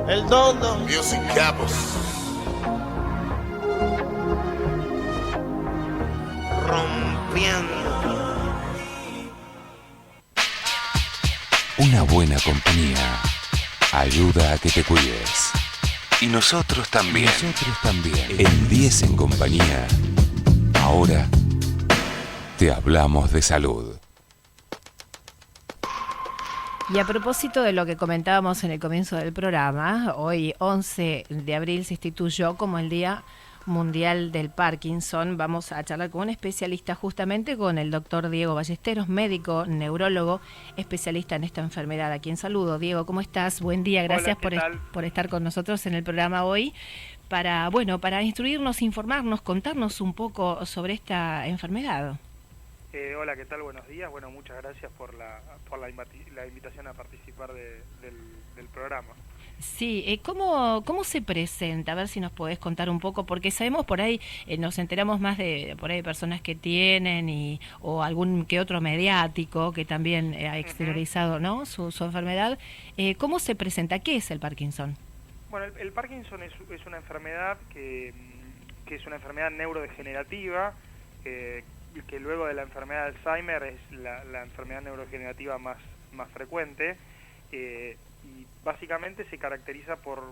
El Dondo. Music Capos. Rompiendo. Una buena compañía ayuda a que te cuides. Y nosotros también. En 10 en compañía. Ahora te hablamos de salud. Y a propósito de lo que comentábamos en el comienzo del programa, hoy 11 de abril se instituyó como el Día Mundial del Parkinson. Vamos a charlar con un especialista, justamente con el doctor Diego Ballesteros, médico, neurólogo, especialista en esta enfermedad. A quien saludo. Diego, ¿cómo estás? Buen día, gracias. Hola, por estar con nosotros en el programa hoy para instruirnos, informarnos, contarnos un poco sobre esta enfermedad. Hola, ¿qué tal? Buenos días. Bueno, muchas gracias por la invitación a participar del programa. Sí, ¿cómo se presenta? A ver si nos podés contar un poco, porque sabemos por ahí, nos enteramos más de por ahí personas que tienen o algún que otro mediático que también ha exteriorizado, ¿no? su enfermedad. ¿Cómo se presenta? ¿Qué es el Parkinson? Bueno, el Parkinson es una enfermedad que es una enfermedad neurodegenerativa, que luego de la enfermedad de Alzheimer es la enfermedad neurodegenerativa más frecuente, y básicamente se caracteriza por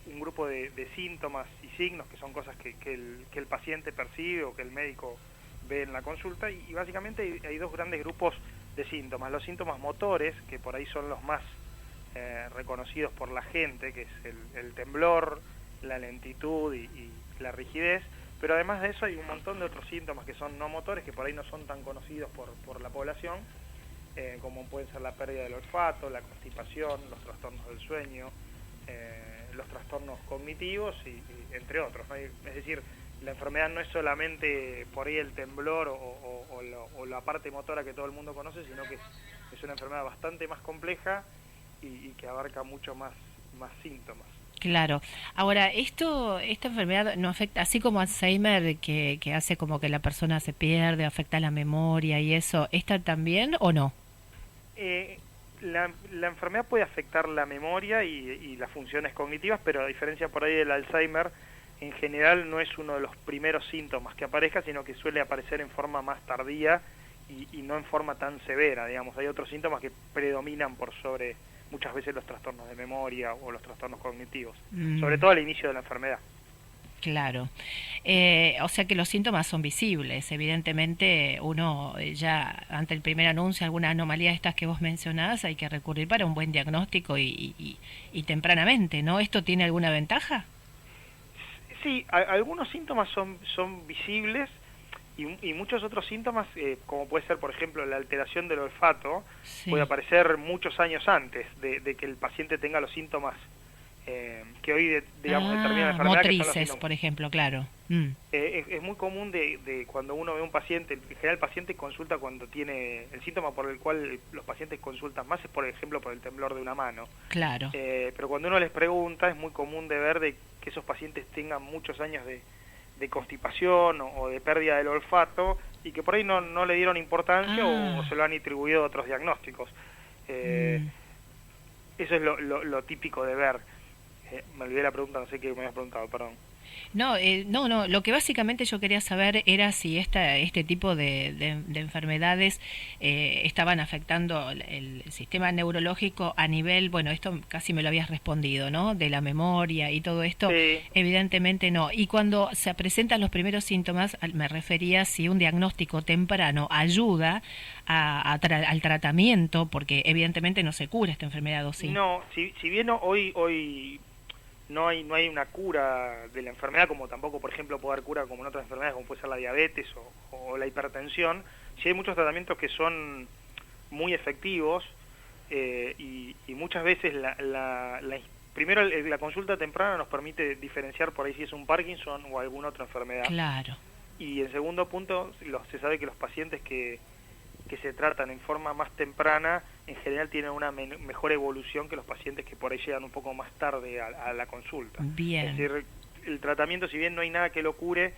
un grupo de síntomas y signos que son cosas que el paciente percibe o que el médico ve en la consulta, y básicamente hay dos grandes grupos de síntomas. Los síntomas motores, que por ahí son los más reconocidos por la gente, que es el temblor, la lentitud y la rigidez. Pero además de eso hay un montón de otros síntomas que son no motores, que por ahí no son tan conocidos por la población, como pueden ser la pérdida del olfato, la constipación, los trastornos del sueño, los trastornos cognitivos y entre otros, ¿no? Es decir, la enfermedad no es solamente por ahí el temblor o la parte motora que todo el mundo conoce, sino que es una enfermedad bastante más compleja y que abarca mucho más síntomas. Claro. Ahora, esta enfermedad no afecta, así como Alzheimer, que hace como que la persona se pierde, afecta la memoria y eso, ¿esta también o no? La enfermedad puede afectar la memoria y las funciones cognitivas, pero a diferencia por ahí del Alzheimer, en general no es uno de los primeros síntomas que aparezca, sino que suele aparecer en forma más tardía y no en forma tan severa, digamos. Hay otros síntomas que predominan por sobre muchas veces los trastornos de memoria o los trastornos cognitivos, sobre todo al inicio de la enfermedad. Claro. O sea que los síntomas son visibles. Evidentemente, uno ya ante el primer anuncio, alguna anomalía de estas que vos mencionás, hay que recurrir para un buen diagnóstico y tempranamente, ¿no? ¿Esto tiene alguna ventaja? Sí, algunos síntomas son visibles y muchos otros síntomas, como puede ser, por ejemplo, la alteración del olfato, Sí. puede aparecer muchos años antes de que el paciente tenga los síntomas que hoy, determinan la enfermedad. Motrices, por ejemplo, claro. Es muy común de cuando uno ve a un paciente, en general el paciente consulta cuando tiene el síntoma por el cual los pacientes consultan más, es por ejemplo por el temblor de una mano. Claro. Pero cuando uno les pregunta, es muy común de ver de que esos pacientes tengan muchos años de constipación o de pérdida del olfato y que por ahí no le dieron importancia o se lo han atribuido a otros diagnósticos. Eso es lo típico de ver. Me olvidé la pregunta, no sé qué me habías preguntado, perdón. No, lo que básicamente yo quería saber era si este tipo de enfermedades estaban afectando el sistema neurológico a nivel, bueno, esto casi me lo habías respondido, ¿no? De la memoria y todo esto, Sí. Evidentemente no. Y cuando se presentan los primeros síntomas, me refería si un diagnóstico temprano ayuda al tratamiento, porque evidentemente no se cura esta enfermedad, ¿o sí? No, si bien hoy no hay una cura de la enfermedad, como tampoco, por ejemplo, puede haber cura como en otras enfermedades, como puede ser la diabetes o la hipertensión, sí hay muchos tratamientos que son muy efectivos, y muchas veces primero la consulta temprana nos permite diferenciar por ahí si es un Parkinson o alguna otra enfermedad. Claro. Y en segundo punto, se sabe que los pacientes que se tratan en forma más temprana, en general tienen una mejor evolución que los pacientes que por ahí llegan un poco más tarde a la consulta. Bien. Es decir, el tratamiento, si bien no hay nada que lo cure,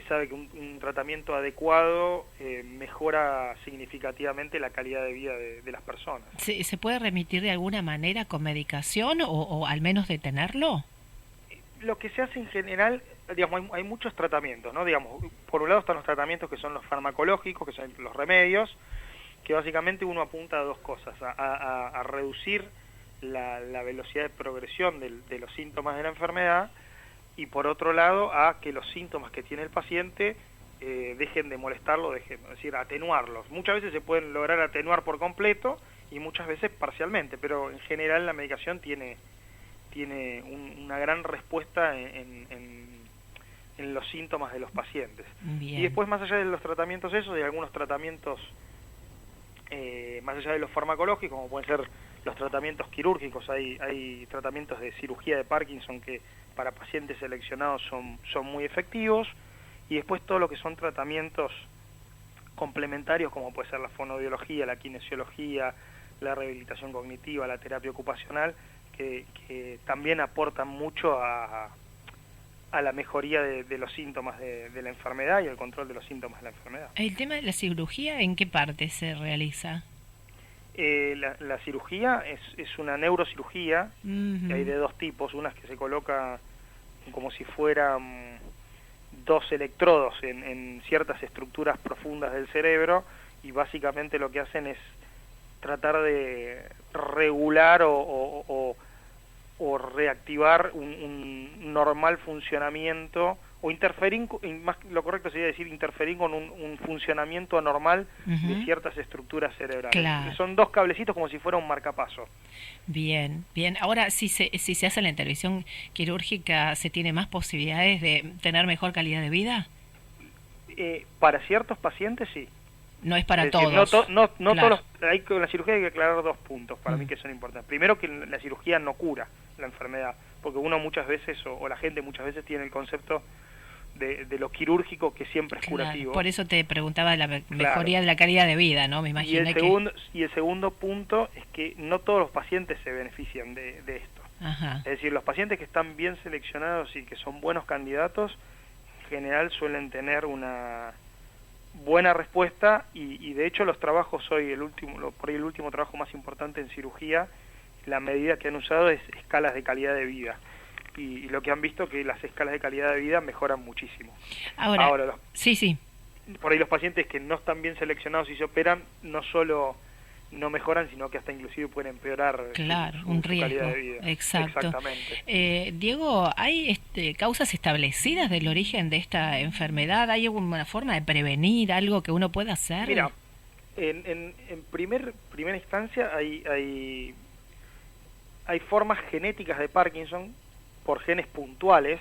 se sabe que un tratamiento adecuado mejora significativamente la calidad de vida de las personas. ¿Se puede remitir de alguna manera con medicación o al menos detenerlo? Lo que se hace en general, digamos, hay muchos tratamientos, ¿no? Digamos, por un lado están los tratamientos que son los farmacológicos, que son los remedios, que básicamente uno apunta a dos cosas, a reducir la velocidad de progresión de los síntomas de la enfermedad, y por otro lado a que los síntomas que tiene el paciente dejen de molestarlo, es decir, atenuarlos. Muchas veces se pueden lograr atenuar por completo y muchas veces parcialmente, pero en general la medicación tiene una gran respuesta en los síntomas de los pacientes. Bien. Y después, más allá de los tratamientos esos, hay algunos tratamientos más allá de los farmacológicos, como pueden ser los tratamientos quirúrgicos. Hay tratamientos de cirugía de Parkinson que para pacientes seleccionados son muy efectivos, y después todo lo que son tratamientos complementarios, como puede ser la fonoaudiología, la kinesiología, la rehabilitación cognitiva, la terapia ocupacional, que también aportan mucho a la mejoría de los síntomas de la enfermedad y el control de los síntomas de la enfermedad. ¿El tema de la cirugía en qué parte se realiza? La cirugía es una neurocirugía, que hay de dos tipos. Una es que se coloca como si fueran dos electrodos en ciertas estructuras profundas del cerebro, y básicamente lo que hacen es tratar de regular o reactivar un normal funcionamiento, o interferir, más lo correcto sería decir interferir con un funcionamiento anormal de ciertas estructuras cerebrales. Claro. Son dos cablecitos como si fuera un marcapaso. Bien, bien. Ahora, si se hace la intervención quirúrgica, ¿se tiene más posibilidades de tener mejor calidad de vida? Para ciertos pacientes sí. No es para decir, todos. No Claro. todos con la cirugía hay que aclarar dos puntos para mí que son importantes. Primero, que la cirugía no cura la enfermedad, porque uno muchas veces, o la gente muchas veces tiene el concepto de lo quirúrgico que siempre es curativo. Por eso te preguntaba de la mejoría de la calidad de vida, ¿no? Me imaginé y el segundo punto es que no todos los pacientes se benefician de esto. Ajá. Es decir, los pacientes que están bien seleccionados y que son buenos candidatos, en general suelen tener una buena respuesta, y de hecho los trabajos hoy, por ahí el último trabajo más importante en cirugía, la medida que han usado es escalas de calidad de vida, y lo que han visto que las escalas de calidad de vida mejoran muchísimo. Ahora sí. Por ahí los pacientes que no están bien seleccionados y se operan, no solo no mejoran, sino que hasta inclusive pueden empeorar un riesgo. Calidad de vida. Exacto. Exactamente. Diego, ¿hay causas establecidas del origen de esta enfermedad? ¿Hay alguna forma de prevenir, algo que uno pueda hacer? Mira, en primera instancia hay formas genéticas de Parkinson por genes puntuales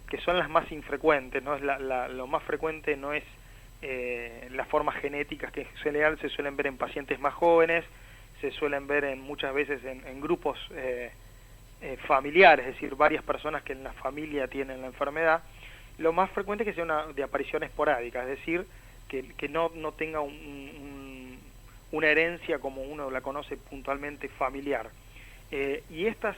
que son las más infrecuentes, ¿no? Lo más frecuente no es las formas genéticas que en general se suelen ver en pacientes más jóvenes, se suelen ver muchas veces en grupos familiares, es decir, varias personas que en la familia tienen la enfermedad. Lo más frecuente es que sea de aparición esporádica, es decir, que no tenga una herencia como uno la conoce puntualmente familiar. Y estas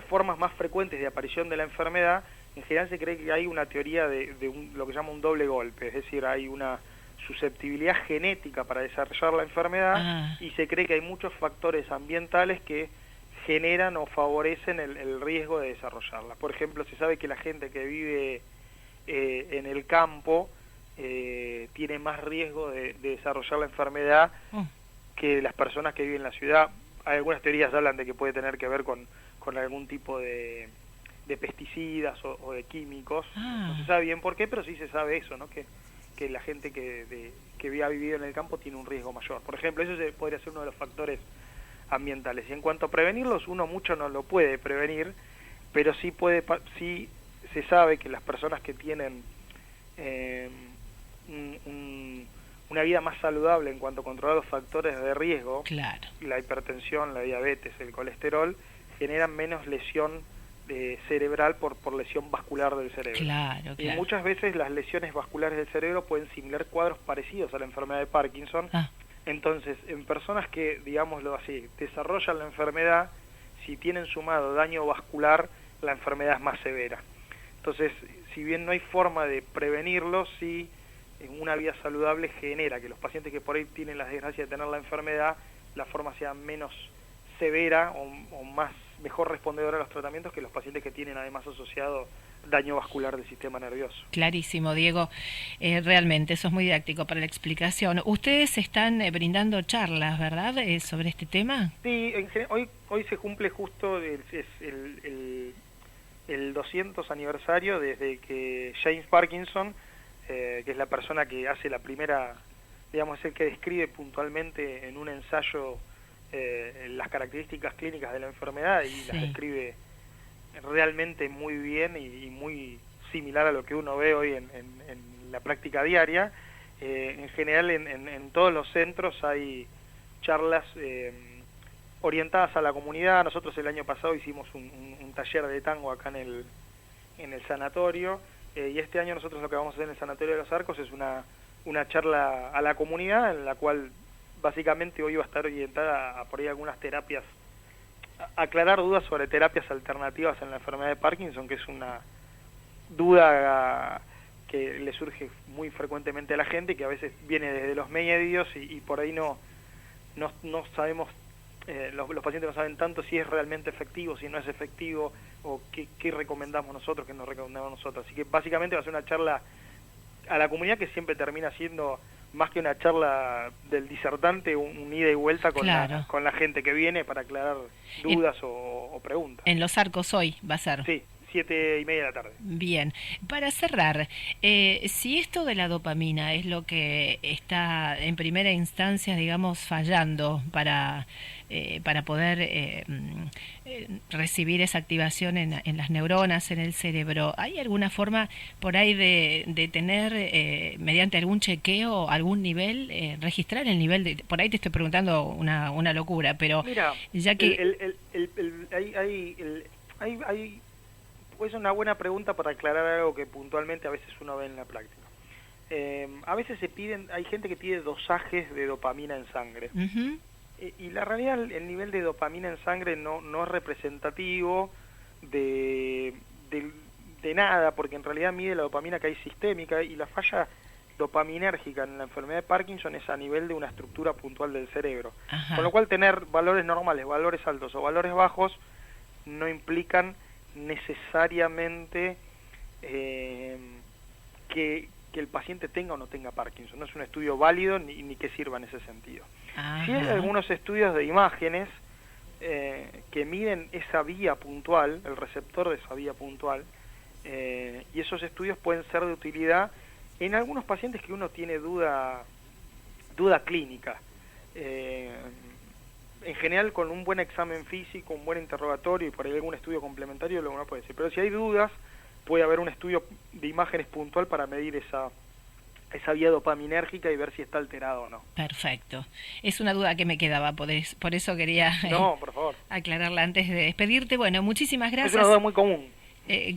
formas más frecuentes de aparición de la enfermedad, en general se cree que hay una teoría de lo que se llama un doble golpe, es decir, hay una susceptibilidad genética para desarrollar la enfermedad, y se cree que hay muchos factores ambientales que generan o favorecen el riesgo de desarrollarla. Por ejemplo, se sabe que la gente que vive en el campo tiene más riesgo de desarrollar la enfermedad que las personas que viven en la ciudad. Hay algunas teorías hablan de que puede tener que ver con algún tipo de pesticidas o de químicos. No se sabe bien por qué, pero sí se sabe eso, ¿no? Que la gente que ha vivido en el campo tiene un riesgo mayor. Por ejemplo, eso podría ser uno de los factores ambientales. Y en cuanto a prevenirlos, uno mucho no lo puede prevenir, pero sí se sabe que las personas que tienen una vida más saludable en cuanto a controlar los factores de riesgo, la hipertensión, la diabetes, el colesterol, generan menos lesión cerebral por lesión vascular del cerebro. Y muchas veces las lesiones vasculares del cerebro pueden simular cuadros parecidos a la enfermedad de Parkinson. Entonces, en personas que, digámoslo así, desarrollan la enfermedad, si tienen sumado daño vascular, la enfermedad es más severa. Entonces, si bien no hay forma de prevenirlo, sí una vida saludable genera que los pacientes que por ahí tienen la desgracia de tener la enfermedad, la forma sea menos severa o mejor respondedora a los tratamientos que los pacientes que tienen además asociado daño vascular del sistema nervioso. Clarísimo, Diego. Realmente, eso es muy didáctico para la explicación. Ustedes están brindando charlas, ¿verdad?, sobre este tema. Sí, hoy se cumple justo el 200 aniversario desde que James Parkinson, que es la persona que hace la primera, digamos, es el que describe puntualmente en un ensayo las características clínicas de la enfermedad y las describe realmente muy bien y muy similar a lo que uno ve hoy en la práctica diaria. En general en todos los centros hay charlas orientadas a la comunidad. Nosotros el año pasado hicimos un taller de tango acá en el sanatorio, y este año nosotros lo que vamos a hacer en el Sanatorio de los Arcos es una charla a la comunidad, en la cual básicamente hoy va a estar orientada a por ahí algunas terapias, aclarar dudas sobre terapias alternativas en la enfermedad de Parkinson, que es una duda que le surge muy frecuentemente a la gente, que a veces viene desde los medios y por ahí no sabemos, los pacientes no saben tanto si es realmente efectivo, si no es efectivo, o qué recomendamos nosotros, qué nos recomendamos nosotros. Así que básicamente va a ser una charla a la comunidad que siempre termina siendo, más que una charla del disertante, un ida y vuelta con la gente que viene para aclarar dudas o preguntas. En Los Arcos hoy va a ser. Sí, 7:30 de la tarde. Bien, para cerrar, si esto de la dopamina es lo que está en primera instancia, digamos, fallando para poder recibir esa activación en las neuronas, en el cerebro, ¿hay alguna forma por ahí de tener, mediante algún chequeo, algún nivel, registrar el nivel por ahí te estoy preguntando una locura, pero mira, ya que hay es una buena pregunta para aclarar algo que puntualmente a veces uno ve en la práctica. A veces hay gente que pide dosajes de dopamina en sangre. Uh-huh. Y la realidad, el nivel de dopamina en sangre no es representativo de nada, porque en realidad mide la dopamina que hay sistémica, y la falla dopaminérgica en la enfermedad de Parkinson es a nivel de una estructura puntual del cerebro. Ajá. Con lo cual tener valores normales, valores altos o valores bajos no implican necesariamente que el paciente tenga o no tenga Parkinson. No es un estudio válido ni que sirva en ese sentido. Ajá. Sí hay algunos estudios de imágenes que miden esa vía puntual, el receptor de esa vía puntual, y esos estudios pueden ser de utilidad en algunos pacientes que uno tiene duda clínica. En general, con un buen examen físico, un buen interrogatorio y por ahí algún estudio complementario, lo uno puede decir. Pero si hay dudas, puede haber un estudio de imágenes puntual para medir esa vía dopaminérgica y ver si está alterado o no. Perfecto. Es una duda que me quedaba, por eso quería por favor, aclararla antes de despedirte. Bueno, muchísimas gracias. Es una duda muy común.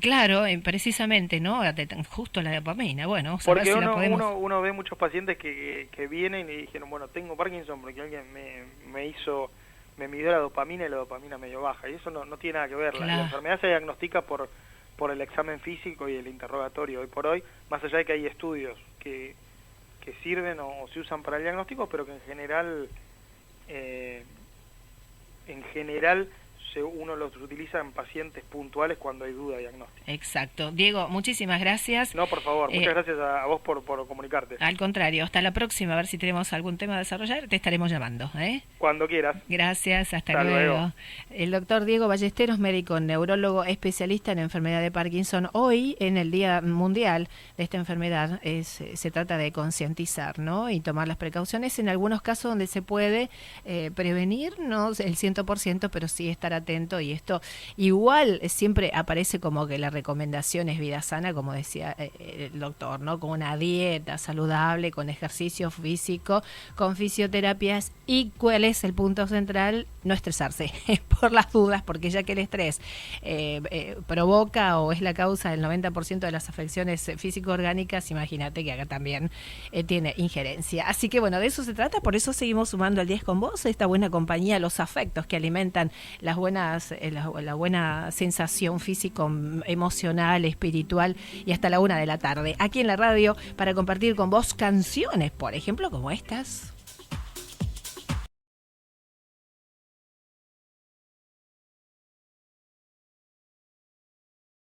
Claro, precisamente, ¿no? Justo la dopamina. Bueno, porque si uno ve muchos pacientes que vienen y dijeron, bueno, tengo Parkinson porque alguien me midió la dopamina y la dopamina medio baja. Y eso no tiene nada que ver. Claro. La enfermedad se diagnostica por el examen físico y el interrogatorio. Hoy por hoy, más allá de que hay estudios que sirven o se usan para el diagnóstico, pero que en general uno los utiliza en pacientes puntuales cuando hay duda diagnóstica. Exacto. Diego, muchísimas gracias. No, por favor, muchas gracias a vos por comunicarte. Al contrario, hasta la próxima, a ver si tenemos algún tema a desarrollar, te estaremos llamando. Cuando quieras. Gracias, hasta luego. El doctor Diego Ballesteros, médico neurólogo especialista en enfermedad de Parkinson. Hoy, en el Día Mundial de esta enfermedad, se trata de concientizar, ¿no? Y tomar las precauciones en algunos casos donde se puede prevenir, no el 100%, pero sí estar atento, y esto igual siempre aparece como que la recomendación es vida sana, como decía el doctor, ¿no? Con una dieta saludable, con ejercicio físico, con fisioterapias, y cuál es el punto central, no estresarse por las dudas, porque ya que el estrés provoca o es la causa del 90% de las afecciones físico-orgánicas, imagínate que acá también tiene injerencia. Así que bueno, de eso se trata, por eso seguimos sumando al 10 con vos, esta buena compañía, los afectos que alimentan las buenas la buena sensación físico, emocional, espiritual, y hasta la 1 de la tarde, aquí en la radio, para compartir con vos canciones, por ejemplo, como estas.